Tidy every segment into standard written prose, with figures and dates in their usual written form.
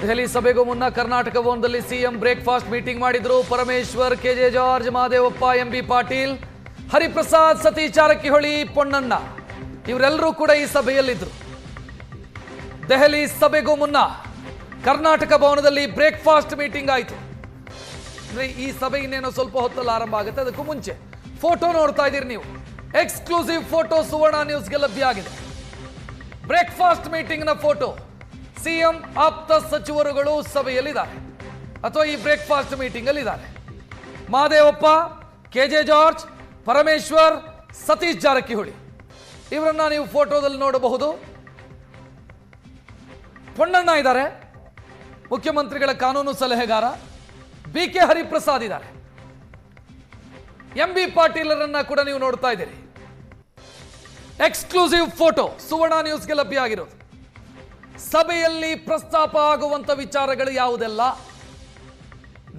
ದೆಹಲಿ ಸಭೆಗೂ ಮುನ್ನ ಕರ್ನಾಟಕ ಭವನದಲ್ಲಿ CM breakfast meeting ಮಾಡಿದ್ರು. ಪರಮೇಶ್ವರ್, ಕೆಜೆ ಜಾರ್ಜ್, ಮಹದೇವಪ್ಪ, ಎಂಬಿ ಪಾಟೀಲ್, ಹರಿಪ್ರಸಾದ್, ಸತೀಶ್ ಜಾರಕಿಹೊಳಿ, ಪೊನ್ನಣ್ಣ ಇವರೆಲ್ಲರೂ ಕೂಡ ಈ ಸಭೆಯಲ್ಲಿದ್ದರು. ದೆಹಲಿ ಸಭೆಗೂ ಮುನ್ನ ಕರ್ನಾಟಕ ಭವನದಲ್ಲಿ ಬ್ರೇಕ್ಫಾಸ್ಟ್ ಮೀಟಿಂಗ್ ಆಯಿತು. ಅಂದ್ರೆ ಈ ಸಭೆ ಇನ್ನೇನೋ ಸ್ವಲ್ಪ ಹೊತ್ತಲ್ಲಿ ಆರಂಭ ಆಗುತ್ತೆ. ಅದಕ್ಕೂ ಮುಂಚೆ ಫೋಟೋ ನೋಡ್ತಾ ಇದ್ದೀರಿ ನೀವು. ಎಕ್ಸ್ಕ್ಲೂಸಿವ್ ಫೋಟೋ ಸುವರ್ಣ ನ್ಯೂಸ್ಗೆ ಲಭ್ಯ ಆಗಿದೆ. Breakfast ಮೀಟಿಂಗ್ನ photo. ಸಿಎಂ ಆಪ್ತ ಸಚಿವರುಗಳು ಸಭೆಯಲ್ಲಿದ್ದಾರೆ ಅಥವಾ ಈ ಬ್ರೇಕ್ಫಾಸ್ಟ್ ಮೀಟಿಂಗ್ ಅಲ್ಲಿ ಇದ್ದಾರೆ. ಮಹದೇವಪ್ಪ, ಕೆಜೆ ಜಾರ್ಜ್, ಪರಮೇಶ್ವರ್, ಸತೀಶ್ ಜಾರಕಿಹೊಳಿ ಇವರನ್ನ ನೀವು ಫೋಟೋದಲ್ಲಿ ನೋಡಬಹುದು. ಪೊನ್ನಣ್ಣ ಇದ್ದಾರೆ, ಮುಖ್ಯಮಂತ್ರಿಗಳ ಕಾನೂನು ಸಲಹೆಗಾರ. ಬಿಕೆ ಹರಿಪ್ರಸಾದ್ ಇದ್ದಾರೆ. ಎಂಬಿ ಪಾಟೀಲರನ್ನ ಕೂಡ ನೀವು ನೋಡ್ತಾ ಇದ್ದೀರಿ. ಎಕ್ಸ್ಕ್ಲೂಸಿವ್ ಫೋಟೋ ಸುವರ್ಣ ನ್ಯೂಸ್ಗೆ ಲಭ್ಯ ಆಗಿರೋದು. ಸಭೆಯಲ್ಲಿ ಪ್ರಸ್ತಾಪ ಆಗುವಂತ ವಿಚಾರಗಳು ಯಾವುದೆಲ್ಲ?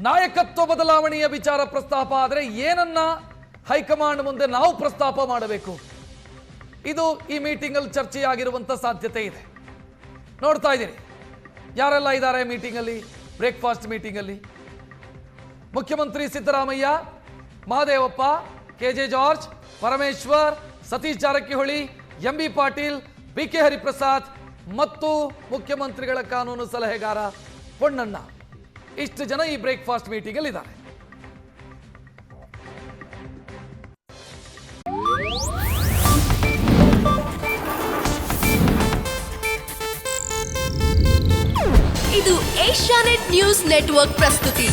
ನಾಯಕತ್ವ ಬದಲಾವಣೆಯ ವಿಚಾರ ಪ್ರಸ್ತಾಪ ಆದರೆ ಏನನ್ನ ಹೈಕಮಾಂಡ್ ಮುಂದೆ ನಾವು ಪ್ರಸ್ತಾಪ ಮಾಡಬೇಕು? ಇದು ಈ ಮೀಟಿಂಗ್ ಅಲ್ಲಿ ಚರ್ಚೆಯಾಗಿರುವಂತ ಸಾಧ್ಯತೆ ಇದೆ. ನೋಡ್ತಾ ಇದ್ದೀರಿ ಯಾರೆಲ್ಲ ಇದ್ದಾರೆ ಮೀಟಿಂಗ್ ಅಲ್ಲಿ, ಬ್ರೇಕ್ಫಾಸ್ಟ್ ಮೀಟಿಂಗ್ ಅಲ್ಲಿ. ಮುಖ್ಯಮಂತ್ರಿ Siddaramaiah, Mahadevappa, K J George, Parameshwar, Satish Jarkiholi, M B Patil, B K Hariprasad ಮತ್ತು ಮುಖ್ಯಮಂತ್ರಿಗಳ ಕಾನೂನು ಸಲಹೆಗಾರ ಪೊನ್ನಣ್ಣ. ಇಷ್ಟು ಜನ ಈ ಬ್ರೇಕ್ಫಾಸ್ಟ್ ಮೀಟಿಂಗ್ ಅಲ್ಲಿ ಇದ್ದಾರೆ. ಇದು ಏಷ್ಯಾನೆಟ್ ನ್ಯೂಸ್ ನೆಟ್ವರ್ಕ್ ಪ್ರಸ್ತುತಿ.